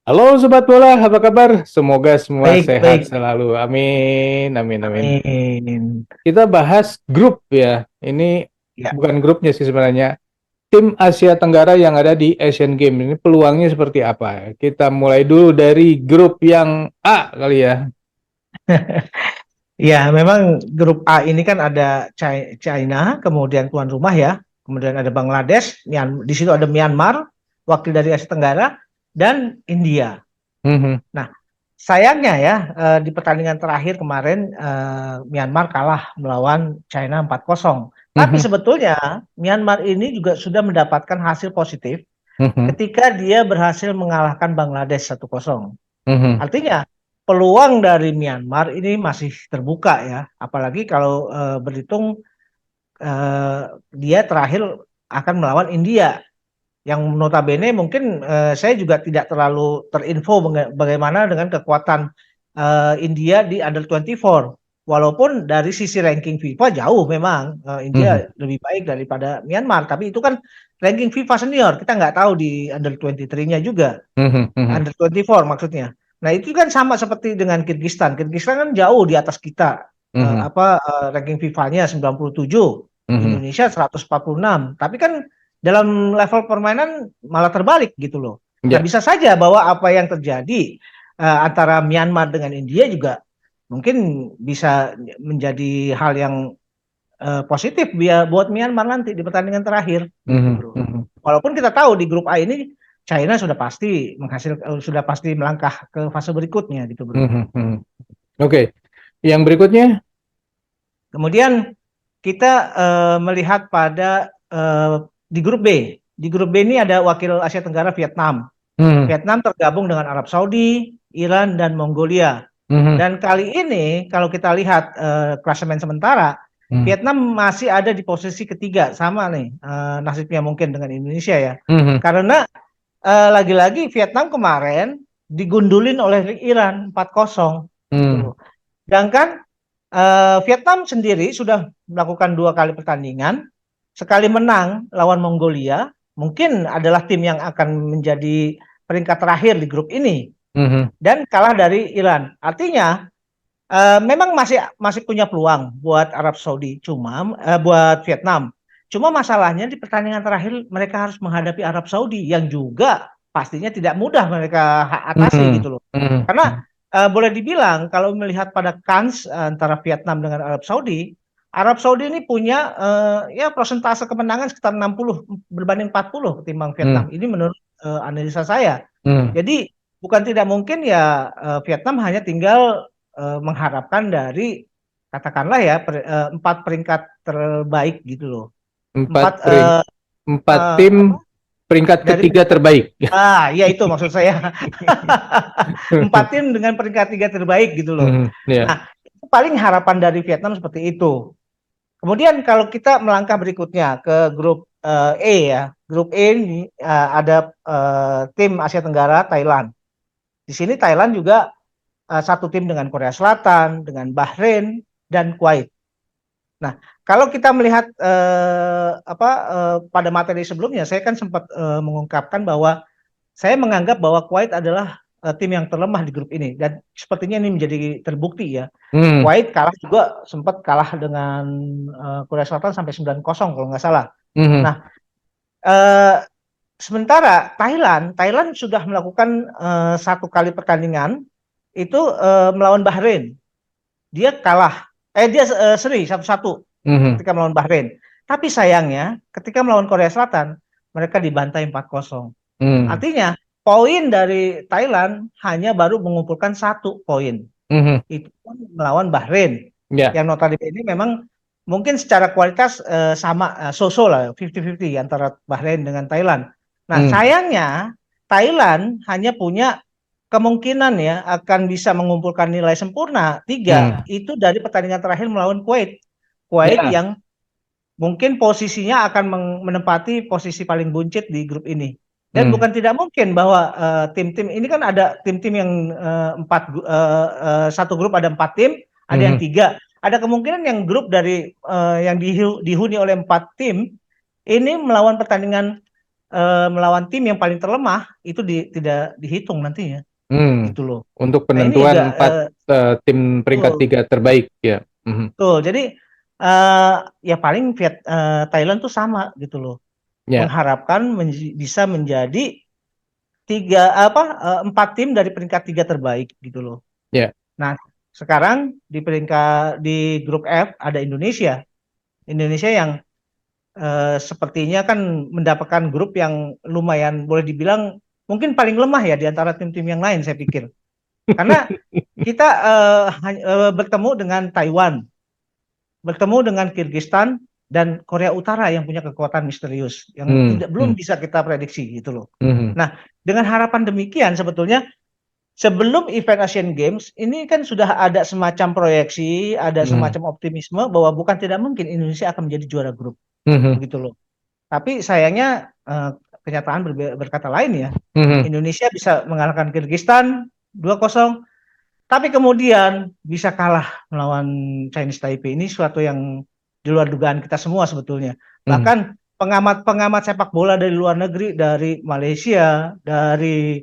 Halo Sobat Bola, apa kabar? Semoga semua Baik, sehat baik. selalu. Amin, amin, amin. Amin. Kita bahas grup ya. Ini Ya, bukan grupnya sih sebenarnya. Tim Asia Tenggara yang ada di Asian Games ini peluangnya seperti apa? Kita mulai dulu dari grup yang A kali ya. ya memang grup A ini kan ada China, kemudian tuan rumah ya, kemudian ada Bangladesh, di situ ada Myanmar, wakil dari Asia Tenggara, dan India. Mhm, Nah, sayangnya ya di pertandingan terakhir kemarin Myanmar kalah melawan China 4-0. Tapi mhm, sebetulnya Myanmar ini juga sudah mendapatkan hasil positif mhm, ketika dia berhasil mengalahkan Bangladesh 1-0. mhm, Artinya peluang dari Myanmar ini masih terbuka ya, apalagi kalau berhitung eh, dia terakhir akan melawan India yang notabene mungkin saya juga tidak terlalu terinfo bagaimana dengan kekuatan India di Under 24. Walaupun dari sisi ranking FIFA jauh memang mhm, India lebih baik daripada Myanmar, tapi itu kan ranking FIFA senior, kita nggak tahu di Under 23-nya juga. mhm, mhm, Under 24 maksudnya. Nah, itu kan sama seperti dengan Kirgistan. Kirgistan kan jauh di atas kita. mhm, Ranking FIFA-nya 97, mhm. Indonesia 146. Tapi kan dalam level permainan malah terbalik gitu loh. Nah, Ya. bisa saja bahwa apa yang terjadi antara Myanmar dengan India juga mungkin bisa menjadi hal yang positif biar buat Myanmar nanti di pertandingan terakhir gitu, Mhm, Bro. mhm, Walaupun kita tahu di grup A ini China sudah pasti melangkah ke fase berikutnya gitu, Bro. mhm, mhm. Oke, yang berikutnya. Kemudian kita melihat pada di grup B. Di grup B ini ada wakil Asia Tenggara Vietnam. Mhm, Vietnam tergabung dengan Arab Saudi, Iran dan Mongolia. mhm, Dan kali ini kalau kita lihat klasemen sementara, mhm, Vietnam masih ada di posisi ketiga, sama nih nasibnya mungkin dengan Indonesia ya. mhm, Karena lagi-lagi Vietnam kemarin digundulin oleh Iran 4-0 gitu mhm. loh. Sedangkan Vietnam sendiri sudah melakukan dua kali pertandingan, sekali menang lawan Mongolia, mungkin adalah tim yang akan menjadi peringkat terakhir di grup ini Mhm, dan kalah dari Iran. Artinya memang masih masih punya peluang buat Arab Saudi, buat Vietnam. Cuma masalahnya di pertandingan terakhir mereka harus menghadapi Arab Saudi yang juga pastinya tidak mudah mereka atasi mhm, gitu loh. mhm, Karena boleh dibilang kalau melihat pada kans antara Vietnam dengan Arab Saudi ini punya ya persentase kemenangan sekitar 60 berbanding 40 ketimbang mhm, Vietnam. Ini menurut analisa saya. mhm. Jadi bukan tidak mungkin ya Vietnam hanya tinggal mengharapkan dari katakanlah ya empat peringkat terbaik gitu loh. Empat Empat pering, empat apa tim peringkat dari ketiga terbaik. ya itu maksud saya. Empat tim dengan peringkat tiga terbaik gitu loh. Mhm, ya. Nah, itu paling harapan dari Vietnam seperti itu. Kemudian kalau kita melangkah berikutnya ke grup E ya. Grup E ini ada tim Asia Tenggara Thailand. Di sini Thailand juga satu tim dengan Korea Selatan, dengan Bahrain dan Kuwait. Nah, kalau kita melihat pada materi sebelumnya, saya kan sempat mengungkapkan bahwa saya menganggap bahwa Kuwait adalah tim yang terlemah di grup ini dan sepertinya ini menjadi terbukti ya. Mhm, Kuwait kalah juga sempat kalah dengan Korea Selatan sampai 9-0 kalau nggak salah. mhm, Nah, eh, sementara Thailand sudah melakukan satu kali pertandingan itu melawan Bahrain. Dia kalah, dia seri 1-1 mhm, ketika melawan Bahrain. Tapi sayangnya ketika melawan Korea Selatan mereka dibantai 4-0. mhm, Artinya poin dari Thailand hanya baru mengumpulkan satu poin. mhm. Itu pun melawan Bahrain. Ya. Yang notabene ini memang mungkin secara kualitas sama so-so lah 50-50 antara Bahrain dengan Thailand. Nah, Mhm, sayangnya Thailand hanya punya kemungkinan ya akan bisa mengumpulkan nilai sempurna tiga mhm. itu dari pertandingan terakhir melawan Kuwait. Kuwait Ya. yang mungkin posisinya akan menempati posisi paling buncit di grup ini. Dan Mhm, bukan tidak mungkin bahwa tim-tim ini kan ada tim-tim yang satu grup ada empat tim, ada yang mhm, tiga. Ada kemungkinan yang grup dari yang dihuni oleh empat tim ini melawan pertandingan melawan tim yang paling terlemah itu tidak dihitung nantinya, Hmm. gitu loh. Untuk Nah ini juga penentuan 4 tim peringkat betul, 3 terbaik ya. Mhm. betul. Jadi ya paling Thailand tuh sama gitu loh. Ya, Mengharapkan bisa menjadi empat tim dari peringkat 3 terbaik gitu loh. ya. Nah, sekarang di peringkat di grup F ada Indonesia. Indonesia yang sepertinya kan mendapatkan grup yang lumayan boleh dibilang mungkin paling lemah ya di antara tim-tim yang lain saya pikir. Karena kita bertemu dengan Taiwan, bertemu dengan Kirgistan dan Korea Utara yang punya kekuatan misterius yang Hmm, tidak belum hmm, bisa kita prediksi gitu loh. mhm, Nah, dengan harapan demikian sebetulnya sebelum event Asian Games ini kan sudah ada semacam proyeksi, ada mhm, semacam optimisme bahwa bukan tidak mungkin Indonesia akan menjadi juara grup mhm, begitu loh. Tapi sayangnya kenyataan berkata lain ya. mhm, Indonesia bisa mengalahkan Kirgistan 2-0, tapi kemudian bisa kalah melawan Chinese Taipei. Ini suatu yang di luar dugaan kita semua sebetulnya. mhm, Bahkan pengamat-pengamat sepak bola dari luar negeri, dari Malaysia, dari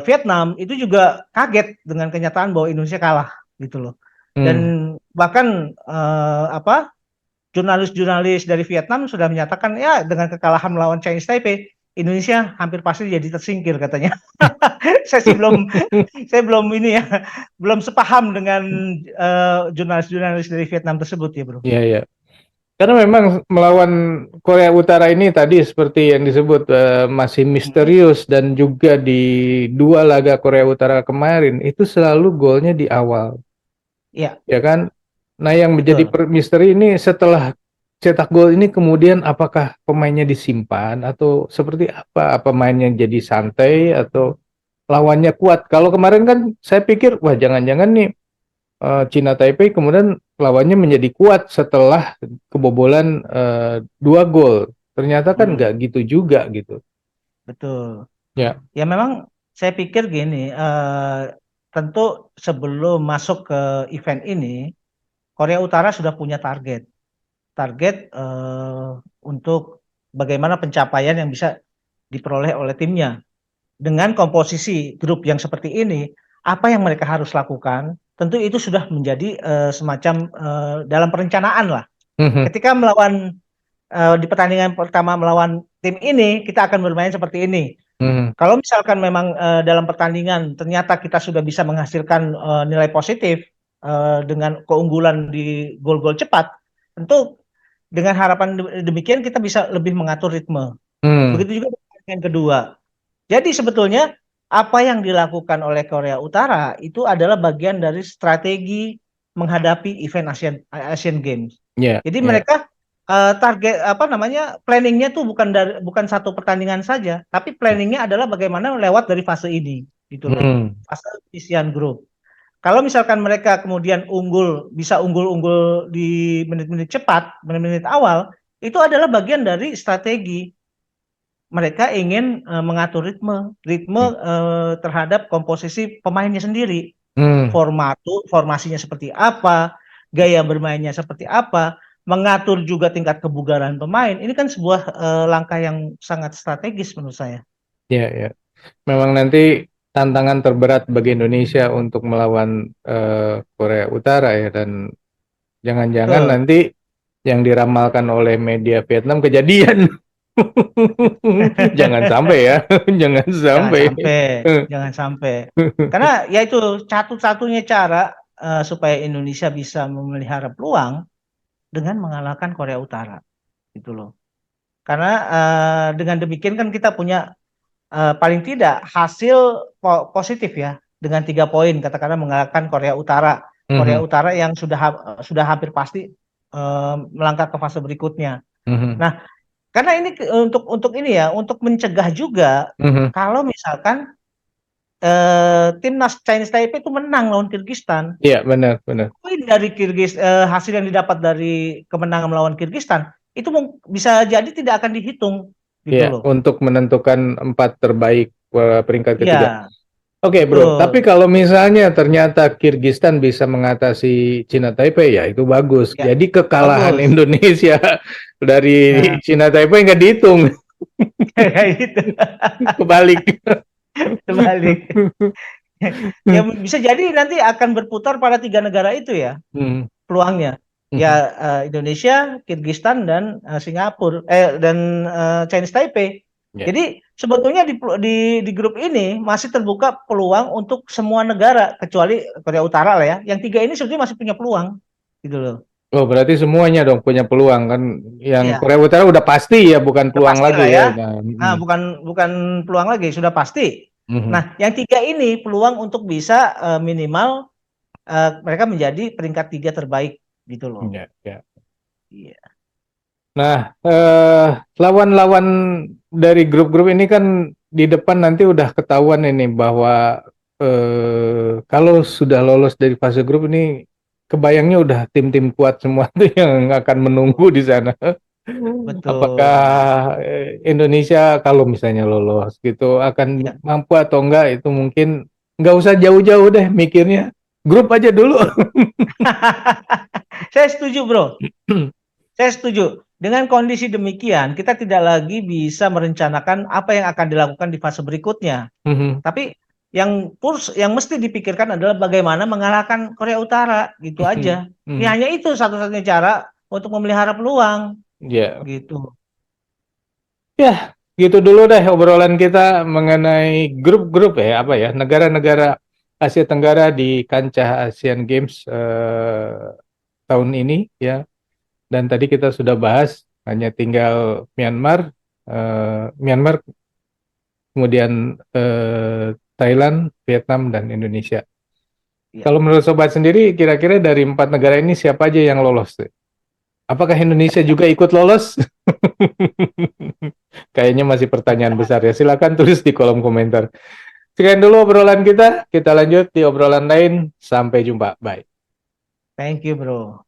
Vietnam, itu juga kaget dengan kenyataan bahwa Indonesia kalah gitu loh. mhm. Dan bahkan jurnalis-jurnalis dari Vietnam sudah menyatakan ya dengan kekalahan melawan Chinese Taipei, Indonesia hampir pasti jadi tersingkir katanya. Saya sih belum ini ya, belum sepaham dengan jurnalis-jurnalis dari Vietnam tersebut ya, Bro. Iya, iya. Karena memang melawan Korea Utara ini tadi seperti yang disebut masih Mhm. misterius dan juga di dua laga Korea Utara kemarin itu selalu golnya di awal, Iya, ya kan? Nah, yang menjadi betul. misteri ini setelah cetak gol ini kemudian apakah pemainnya disimpan atau seperti apa? Apa mainnya jadi santai atau lawannya kuat? Kalau kemarin kan saya pikir wah jangan-jangan nih Cina Taipei kemudian lawannya menjadi kuat setelah kebobolan 2 gol. Ternyata kan Mm, nggak gitu juga gitu. betul. Ya. Ya memang saya pikir gini, tentu sebelum masuk ke event ini, Korea Utara sudah punya target untuk bagaimana pencapaian yang bisa diperoleh oleh timnya. Dengan komposisi grup yang seperti ini, apa yang mereka harus lakukan? Tentu itu sudah menjadi semacam dalam perencanaan lah. Mhm, Ketika melawan di pertandingan pertama melawan tim ini, kita akan bermain seperti ini. mhm, Kalau misalkan memang dalam pertandingan ternyata kita sudah bisa menghasilkan nilai positif dengan keunggulan di gol-gol cepat, tentu dengan harapan demikian kita bisa lebih mengatur ritme. mhm. Begitu juga dengan pertandingan kedua. Jadi sebetulnya apa yang dilakukan oleh Korea Utara itu adalah bagian dari strategi menghadapi event Asian Games. Ya, Jadi ya. mereka target apa namanya planningnya tuh bukan satu pertandingan saja, tapi planningnya adalah bagaimana lewat dari fase ini, gitu loh, Mhm, fase penyisian grup. Kalau misalkan mereka kemudian bisa unggul-unggul di menit-menit cepat, menit-menit awal, itu adalah bagian dari strategi mereka ingin mengatur ritme terhadap komposisi pemainnya sendiri. mhm. Formasinya seperti apa, gaya bermainnya seperti apa, mengatur juga tingkat kebugaran pemain. Ini kan sebuah langkah yang sangat strategis menurut saya. Ya, ya. Memang nanti tantangan terberat bagi Indonesia untuk melawan Korea Utara ya dan jangan-jangan Betul. nanti yang diramalkan oleh media Vietnam kejadian. Jangan sampai ya, jangan Jangan sampai. sampai, jangan sampai. Karena ya itu satu-satunya cara supaya Indonesia bisa memelihara peluang dengan mengalahkan Korea Utara, gitu loh. Karena dengan demikian kan kita punya paling tidak hasil positif ya dengan 3 poin katakanlah mengalahkan Korea Utara. Korea Mhm, Utara yang sudah hampir pasti melangkah ke fase berikutnya. mhm, Nah, karena ini untuk ini ya, untuk mencegah juga mhm. kalau misalkan timnas Chinese Taipei itu menang lawan Kirgistan, Iya, benar, benar. poin dari hasil yang didapat dari kemenangan melawan Kirgistan itu bisa jadi tidak akan dihitung gitu Iya, loh. untuk menentukan 4 terbaik peringkat ketiga. Iya, Oke, bro. Tapi betul. kalau misalnya ternyata Kirgistan bisa mengatasi Cina Taipei, ya itu bagus. Ya, Jadi kekalahan bagus. Indonesia dari Nah, Cina Taipei nggak dihitung. Kayak gitu. Kebalik. Terbalik. Ya bisa jadi nanti akan berputar pada 3 negara itu ya Hmm, peluangnya. Ya mhm, Indonesia, Kirgistan dan Singapura dan Chinese Taipei. ya. Jadi sebetulnya di grup ini masih terbuka peluang untuk semua negara kecuali Korea Utara lah ya. Yang 3 ini sebetulnya masih punya peluang gitu loh. Oh, berarti semuanya dong punya peluang kan. Yang Iya, Korea Utara udah pasti ya, bukan udah peluang pasti lagi lah ya. ya. Nah, Nah, bukan bukan peluang lagi, sudah pasti. mhm. Nah, yang 3 ini peluang untuk bisa minimal mereka menjadi peringkat 3 terbaik gitu loh. Ya, ya. Iya. Nah, lawan-lawan dari grup-grup ini kan di depan nanti udah ketahuan ini bahwa kalau sudah lolos dari fase grup ini, kebayangnya udah tim-tim kuat semua tuh yang akan menunggu di sana. Apakah Betul. Indonesia kalau misalnya lolos gitu akan Ya. mampu atau enggak, itu mungkin nggak usah jauh-jauh deh mikirnya, grup aja dulu. Saya setuju, Bro. Saya setuju. Dengan kondisi demikian, kita tidak lagi bisa merencanakan apa yang akan dilakukan di fase berikutnya. Mhm, Tapi yang mesti dipikirkan adalah bagaimana mengalahkan Korea Utara, gitu mhm, aja. Ya mhm. hanya itu satu-satunya cara untuk memelihara peluang, Ya, gitu. ya, gitu dulu deh obrolan kita mengenai grup-grup ya, apa ya, negara-negara Asia Tenggara di kancah Asian Games tahun ini ya. Dan tadi kita sudah bahas, hanya tinggal Myanmar, kemudian Thailand, Vietnam, dan Indonesia. Ya. Kalau menurut sobat sendiri, kira-kira dari 4 negara ini siapa aja yang lolos? Apakah Indonesia juga ikut lolos? Kayaknya masih pertanyaan besar ya. Silakan tulis di kolom komentar. Sekian dulu obrolan kita. Kita lanjut di obrolan lain. Sampai jumpa. Bye. Thank you, Bro.